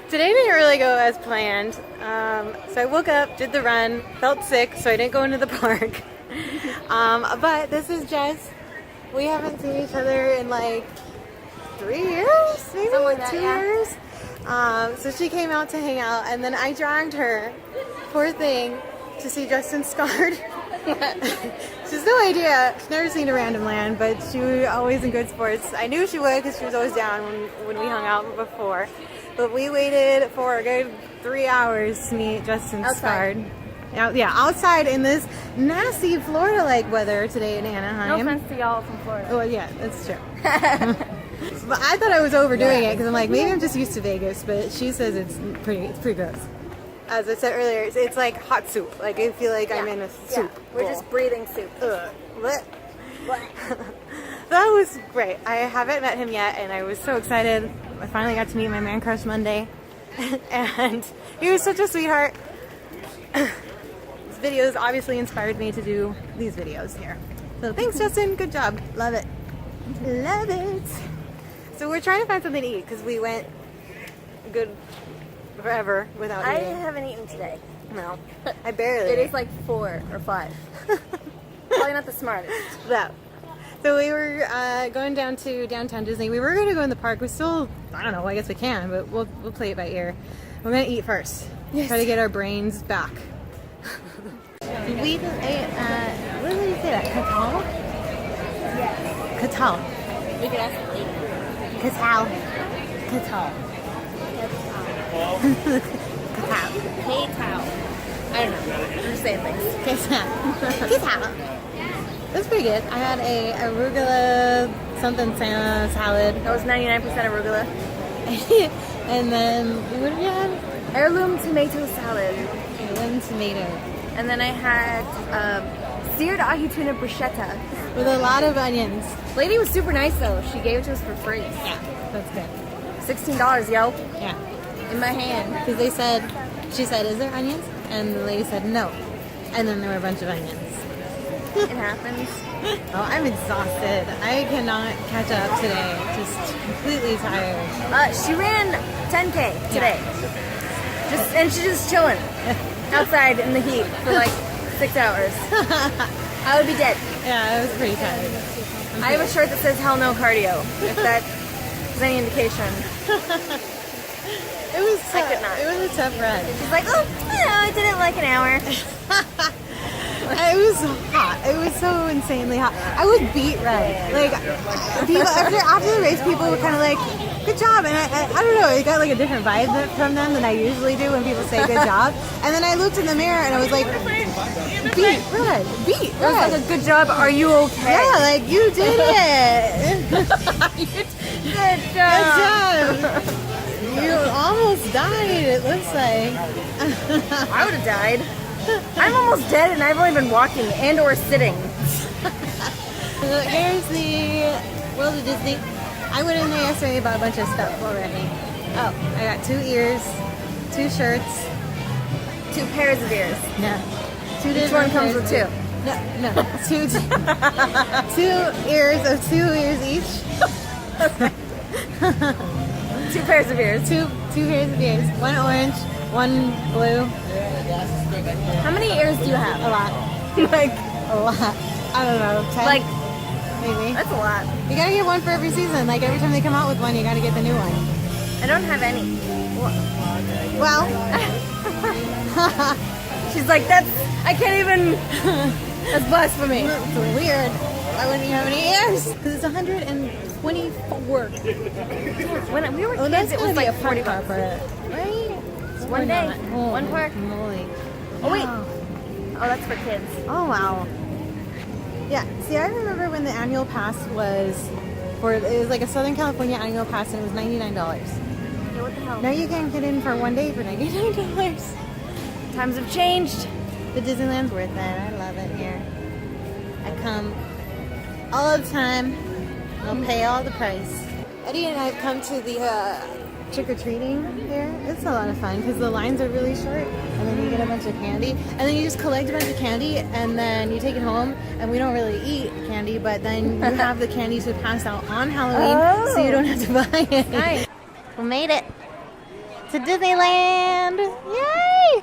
Today didn't really go as planned. So I woke up, did the run, felt sick, so I didn't go into the park. But this is Jess. We haven't seen each other in like 3 years, maybe like that, 2 years. So she came out to hang out, and then I dragged her, poor thing, to see Justin Scarred. She has no idea. She's never seen a random land, but she was always in good sports. I knew she would because she was always down when we hung out before. But we waited for a good 3 hours to meet Justin Scarred. Yeah, outside in this nasty Florida-like weather today in Anaheim. No offense to y'all from Florida. Oh, yeah, that's true. But I thought I was overdoing it because I'm like, maybe I'm just used to Vegas, but she says it's pretty gross. As I said earlier, it's like hot soup. Like, I feel like I'm in a soup. We're just breathing soup. What? That was great. I haven't met him yet, and I was so excited. I finally got to meet my man crush Monday, and he was such a sweetheart. This videos obviously inspired me to do these videos here. So thanks, Justin. Good job. Love it. Love it. So we're trying to find something to eat because we went good forever without eating. I haven't eaten today. No, I barely. It is like 4 or 5. Probably not the smartest. No. So we were going down to downtown Disney. We were going to go in the park. We still, I don't know, I guess we can, but we'll play it by ear. We're going to eat first. Yes. Try to get our brains back. We ate, what did you say that? Catal? Yes. Catal. We can ask later. Catal. Catal. Catal. Hey, Tao. I don't know. I'm just saying things. Catal. Catal. It was pretty good. I had a arugula something salad. That was 99% arugula. And then, what did you have? Heirloom tomato salad. Heirloom tomato. And then I had seared ahi tuna bruschetta. With a lot of onions. Lady was super nice though. She gave it to us for free. Yeah, that's good. $16, yo. Yeah. In my hand. Because she said, is there onions? And the lady said, no. And then there were a bunch of onions. It happens. Oh, I'm exhausted. I cannot catch up today. Just completely tired. She ran 10K today. Yeah. And she's just chilling outside in the heat for like 6 hours. I would be dead. Yeah, I was pretty tired. I have a shirt that says hell no cardio, if that is any indication. It was tough. I could not. It was a tough run. She's like, oh, I did it like an hour. It was hot. It was so insanely hot. I was beat red. Like, people after the race, people were kind of like, good job. And I don't know, it got like a different vibe from them than I usually do when people say good job. And then I looked in the mirror and I was like, beat red. Beat red. It was like a good job. Are you okay? Yeah, like, you did it. Good job. Good job. You almost died, it looks like. I would have died. I'm almost dead and I've only been walking and or sitting. So here's the World of Disney. I went in there yesterday and bought a bunch of stuff already. Oh, I got 2 ears, 2 shirts. 2 pairs of ears. No. Each one comes with 2. No. 2 ears of 2 ears each. 2 pairs of ears. 2 pairs of ears. 1 orange, 1 blue. How many ears do you have? A lot. Like A lot. I don't know. 10? Like, maybe. that's a lot. You gotta get one for every season. Like every time they come out with one, you gotta get the new one. I don't have any. Well. She's like, I can't even, that's blasphemy. It's weird. I wouldn't even have any ears. Because it's 124. When we were Oh, kids, that's it gonna was be like a fun 40 car bucks. for it. Right? One day, Oh, one park. Moly. Oh, wait. Wow. Oh, that's for kids. Oh, wow. Yeah, see, I remember when the annual pass was, it was like a Southern California annual pass and it was $99. Yeah, what the hell? Now you can get in for one day for $99. Times have changed. The Disneyland's worth it. I love it here. I come all the time. I'll pay all the price. Eddie and I have come to the trick-or-treating here. It's a lot of fun because the lines are really short and then you get a bunch of candy and then you just collect a bunch of candy and then you take it home, and we don't really eat candy, but then you have the candy to pass out on Halloween so you don't have to buy it. Nice. We made it. to Disneyland. Yay!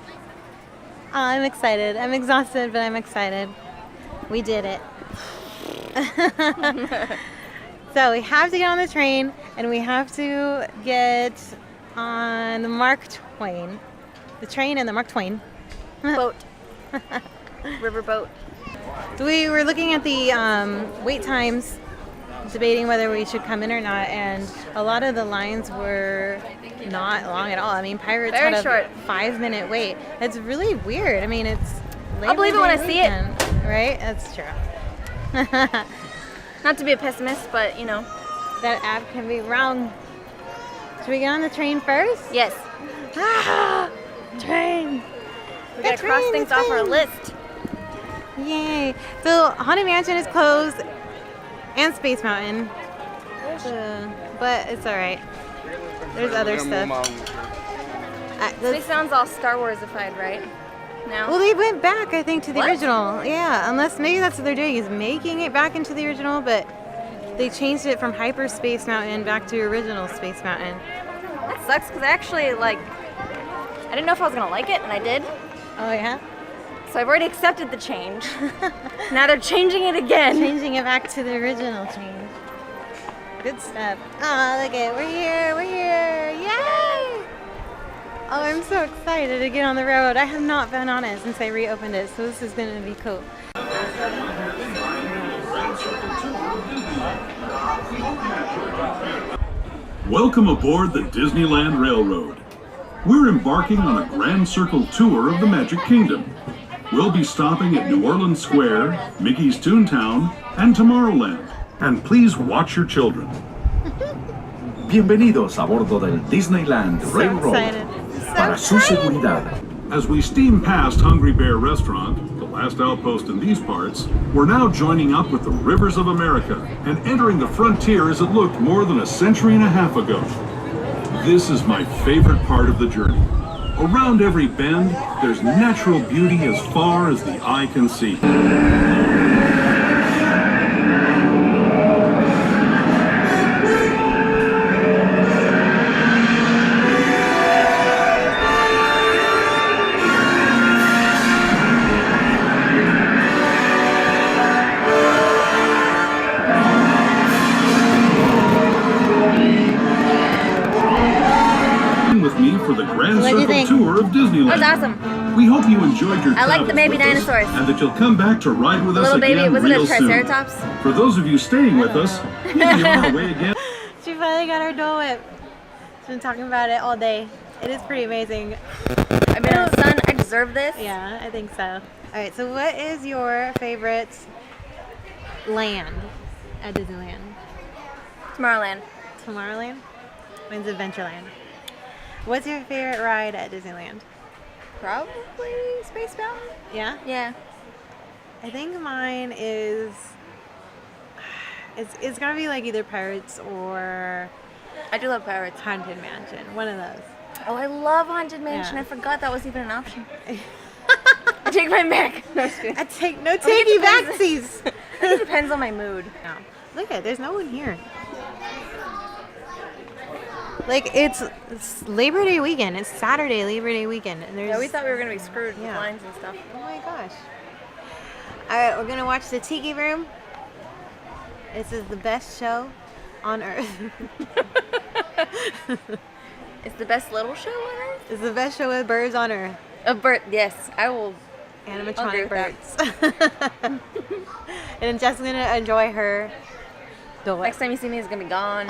Oh, I'm excited. I'm exhausted, but I'm excited. We did it. So we have to get on the train, and we have to get on the Mark Twain. The train and the Mark Twain. Boat. River boat. So we were looking at the wait times, debating whether we should come in or not, and a lot of the lines were not long at all. I mean, Pirates Very had a short. 5-minute wait. It's really weird. I mean, it's I'll believe it when I see it. Right? That's true. Not to be a pessimist, but you know. That app can be wrong. Should we get on the train first? Yes. Ah, train. We gotta cross things off our list. Yay. So Haunted Mansion is closed and Space Mountain. But it's alright. There's other stuff. Space Mountain's all Star Wars-ified, right? Now? Well, they went back, I think, to the What? original. Yeah, unless maybe that's what they're doing, is making it back into the original, but they changed it from Hyperspace Mountain back to original Space Mountain. That sucks, because I actually, like, I didn't know if I was gonna like it, and I did. Oh, yeah? So I've already accepted the change. Now they're changing it again. Changing it back to the original change. Good stuff. Oh, look at it. We're here. Yay! Oh, I'm so excited to get on the road. I have not been on it since I reopened it, so this is going to be cool. Welcome aboard the Disneyland Railroad. We're embarking on a Grand Circle tour of the Magic Kingdom. We'll be stopping at New Orleans Square, Mickey's Toontown, and Tomorrowland. And please watch your children. Bienvenidos a bordo del Disneyland Railroad. Excited. Para su seguridad. As we steam past Hungry Bear Restaurant, the last outpost in these parts, we're now joining up with the Rivers of America and entering the frontier as it looked more than a century and a half ago. This is my favorite part of the journey. Around every bend, there's natural beauty as far as the eye can see. With me for the Grand What'd you Circle think? tour of Disneyland. That was awesome. We hope you enjoyed your I like the travels baby with us, dinosaurs. and that you'll come back to ride with The us little baby, again was it a real soon. Triceratops? For those of you staying with us, we'll be on our way again. She finally got her Dole Whip. She's been talking about it all day. It is pretty amazing. I've been in the sun. I deserve this. Yeah, I think so. All right, so what is your favorite land at Disneyland? Tomorrowland. Tomorrowland? Mine's Adventureland. What's your favorite ride at Disneyland? Probably Space Mountain. Yeah? Yeah. I think mine is... It's gotta be like either Pirates or I do love Pirates. Haunted Mansion. One of those. Oh, I love Haunted Mansion. Yeah. I forgot that was even an option. I take mine back. No, just kidding. I take no takey backsies. I think it depends on my mood. No. Look at, there's no one here. Like it's Labor Day weekend. It's Saturday Labor Day weekend, and there's. Yeah, we thought we were gonna be screwed with Yeah. lines and stuff. Oh my gosh! All right, we're gonna watch the Tiki Room. This is the best show on earth. It's the best little show on earth. It's the best show with birds on earth. A bird. Yes, I will. Agree Animatronic with birds. And Jess is gonna enjoy her Dole Whip. Next time you see me, it's gonna be gone.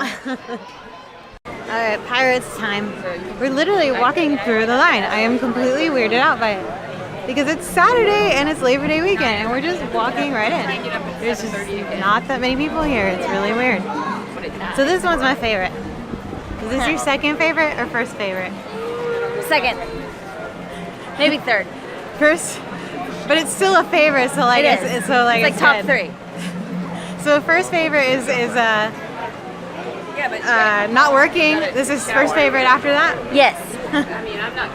All right, Pirates time. We're literally walking through the line. I am completely weirded out by it because it's Saturday and it's Labor Day weekend, and we're just walking right in. There's just not that many people here. It's really weird. So this one's my favorite. Is this your second favorite or first favorite? Second, maybe third. First, but it's still a favorite. So like, It is. it's so like it's top good. three. So first favorite is not working. This is first favorite after that. Yes.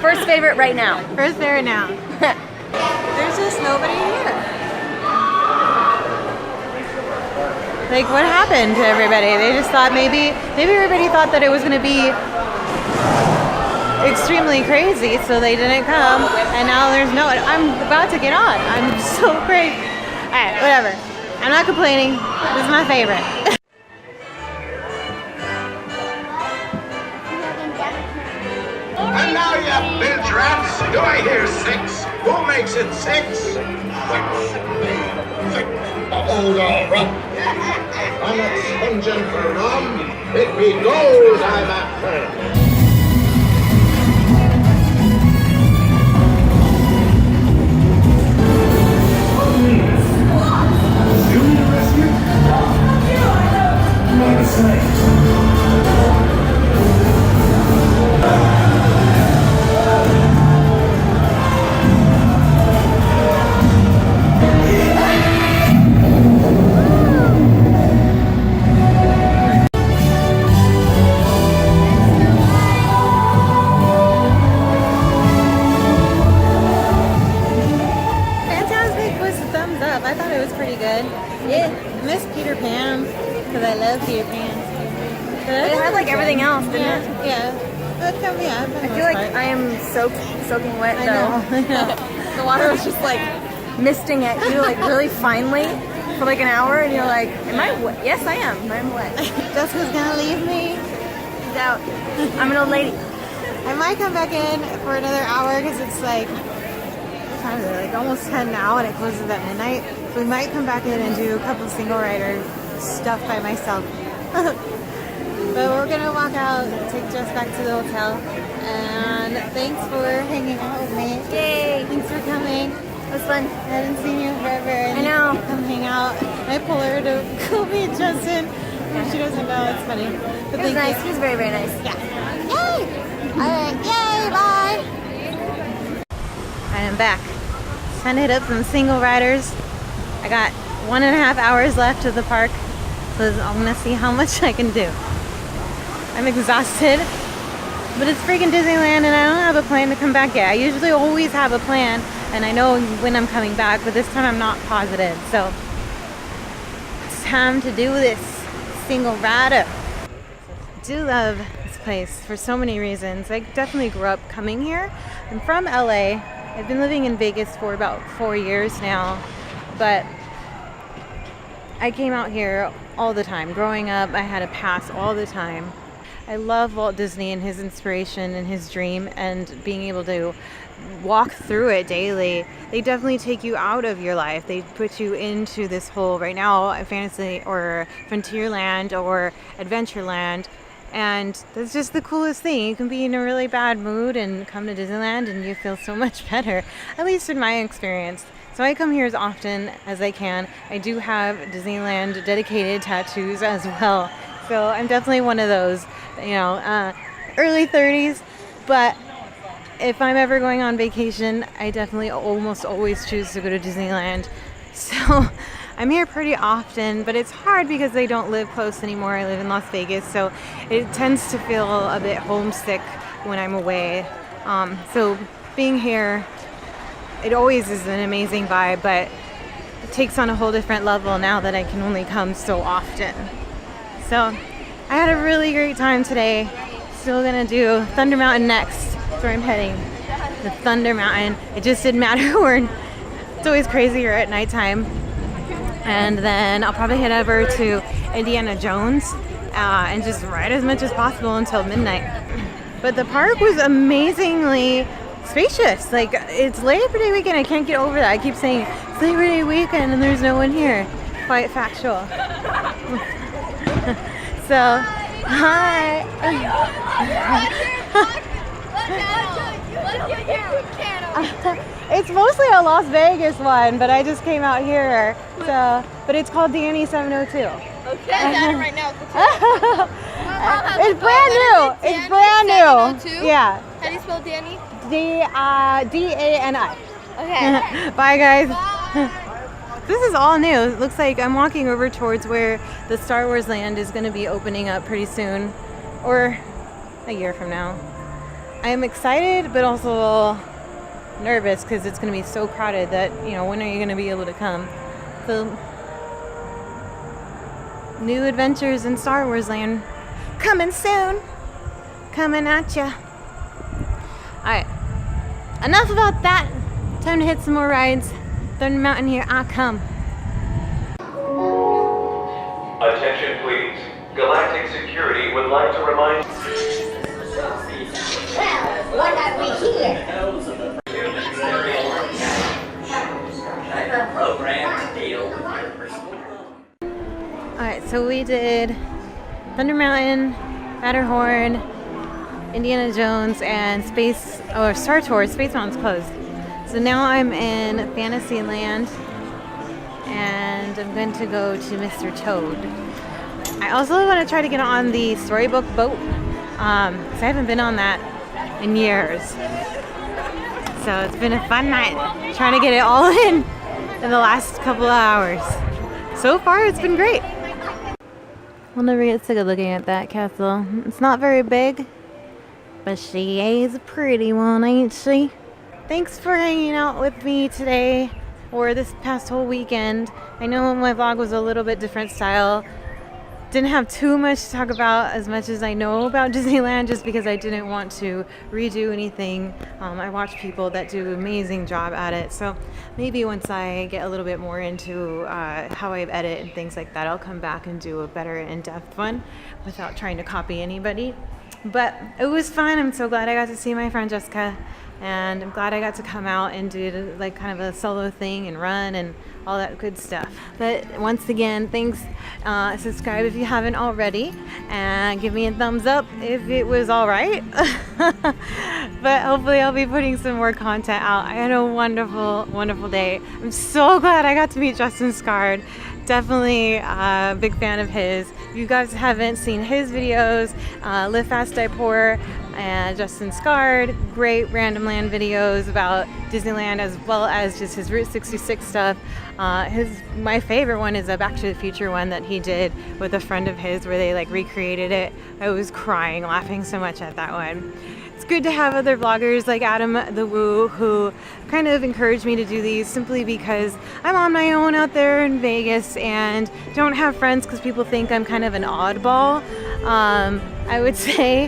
First favorite right now. First favorite now. There's just nobody here. Like, what happened to everybody? They just thought maybe everybody thought that it was gonna be extremely crazy, so they didn't come. And now there's no. I'm about to get on. I'm so crazy. All right, whatever. I'm not complaining. This is my favorite. And now you binge rats, do I hear 6? Who makes it 6? Hold on, I'm not sponging for rum. It be gold I'm after. Fantastic was a thumbs up. I thought it was pretty good. Yeah. I miss Peter Pan because I love Peter Pan. It had like everything else, didn't it? Yeah. But, yeah, I feel like I am soaking wet I though. know. The water was just like misting at you like really finely for like an hour, and you're like, am I wet? Yes, I am. I'm wet. Jessica's gonna leave me. She's out. I'm an old lady. I might come back in for another hour because it's like, what time is it? Like almost 10 now and it closes at midnight. So we might come back in and do a couple single rider stuff by myself. But we're gonna walk out, take Jess back to the hotel. And thanks for hanging out with me. Yay! Thanks for coming. It was fun. I haven't seen you forever. And I know. you come hang out. I pull her to go meet Justin. And she doesn't know. It's funny. But It was thank nice. you. He was very, very nice. Yeah. Yay! Alright, yay, bye! I am back. Trying to hit up some single riders. I got 1.5 hours left of the park. So I'm gonna see how much I can do. I'm exhausted. But it's freaking Disneyland and I don't have a plan to come back yet. I usually always have a plan and I know when I'm coming back, but this time I'm not positive. So it's time to do this single rider. I do love this place for so many reasons. I definitely grew up coming here. I'm from LA. I've been living in Vegas for about 4 years now, but I came out here all the time. Growing up, I had a pass all the time. I love Walt Disney and his inspiration and his dream and being able to walk through it daily. They definitely take you out of your life. They put you into this whole, right now, fantasy or Frontierland or Adventureland. And that's just the coolest thing. You can be in a really bad mood and come to Disneyland and you feel so much better, at least in my experience. So I come here as often as I can. I do have Disneyland dedicated tattoos as well. So I'm definitely one of those, you know, early 30s. But if I'm ever going on vacation, I definitely almost always choose to go to Disneyland. So I'm here pretty often, but it's hard because I don't live close anymore. I live in Las Vegas, so it tends to feel a bit homesick when I'm away. So being here, it always is an amazing vibe, but it takes on a whole different level now that I can only come so often. So I had a really great time today. Still gonna do Thunder Mountain next. That's where I'm heading. The Thunder Mountain. It just didn't matter where. It's always crazier at nighttime. And then I'll probably head over to Indiana Jones and just ride as much as possible until midnight. But the park was amazingly spacious. Like, it's Labor Day weekend. I can't get over that. I keep saying it's Labor Day weekend and there's no one here. Quite factual. So, hi. It's mostly a Las Vegas one, but I just came out here. So, but it's called Danny 702. Okay, got it right now. It's brand new. It's brand new. Yeah. How do you spell Danny? D-A-N-I. Okay. Bye, guys. This is all new. It looks like I'm walking over towards where the Star Wars land is going to be opening up pretty soon, or a year from now. I am excited, but also a little nervous because it's going to be so crowded that, you know, when are you going to be able to come? So, new adventures in Star Wars land coming soon. Coming at ya. Alright, enough about that. Time to hit some more rides. Thunder Mountain, here I come. Attention please. Galactic Security would like to remind... Well, what have we here? Alright, so we did Thunder Mountain, Matterhorn, Indiana Jones, and Star Tours. Space Mountain's closed. So now I'm in Fantasyland, and I'm going to go to Mr. Toad. I also want to try to get on the Storybook boat, because I haven't been on that in years. So it's been a fun night, trying to get it all in the last couple of hours. So far, it's been great. I'll never get sick of looking at that castle. It's not very big, but she is a pretty one, ain't she? Thanks for hanging out with me today, or this past whole weekend. I know my vlog was a little bit different style. Didn't have too much to talk about as much as I know about Disneyland, just because I didn't want to redo anything. I watch people that do an amazing job at it, so maybe once I get a little bit more into how I edit and things like that, I'll come back and do a better in-depth one without trying to copy anybody. But it was fun. I'm so glad I got to see my friend Jessica, and I'm glad I got to come out and do like kind of a solo thing and run and all that good stuff. But once again, thanks. Subscribe if you haven't already, and give me a thumbs up if it was all right. But hopefully I'll be putting some more content out. I had a wonderful, wonderful day. I'm so glad I got to meet Justin Scard. Definitely a big fan of his. If you guys haven't seen his videos, Live Fast Die Poor and Justin Scard, great Random Land videos about Disneyland as well as just his Route 66 stuff. My favorite one is a Back to the Future one that he did with a friend of his where they like recreated it. I was crying, laughing so much at that one. It's good to have other vloggers like Adam the Woo who kind of encourage me to do these, simply because I'm on my own out there in Vegas and don't have friends because people think I'm kind of an oddball. I would say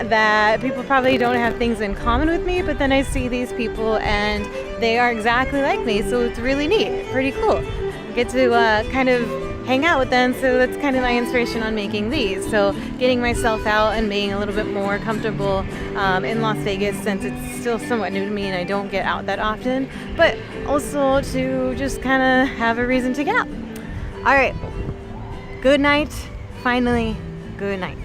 that people probably don't have things in common with me, but then I see these people and they are exactly like me, so it's really neat, pretty cool. I get to kind of hang out with them, so that's kind of my inspiration on making these. So getting myself out and being a little bit more comfortable in Las Vegas, since it's still somewhat new to me and I don't get out that often, but also to just kind of have a reason to get out. All right, good night. Finally, good night.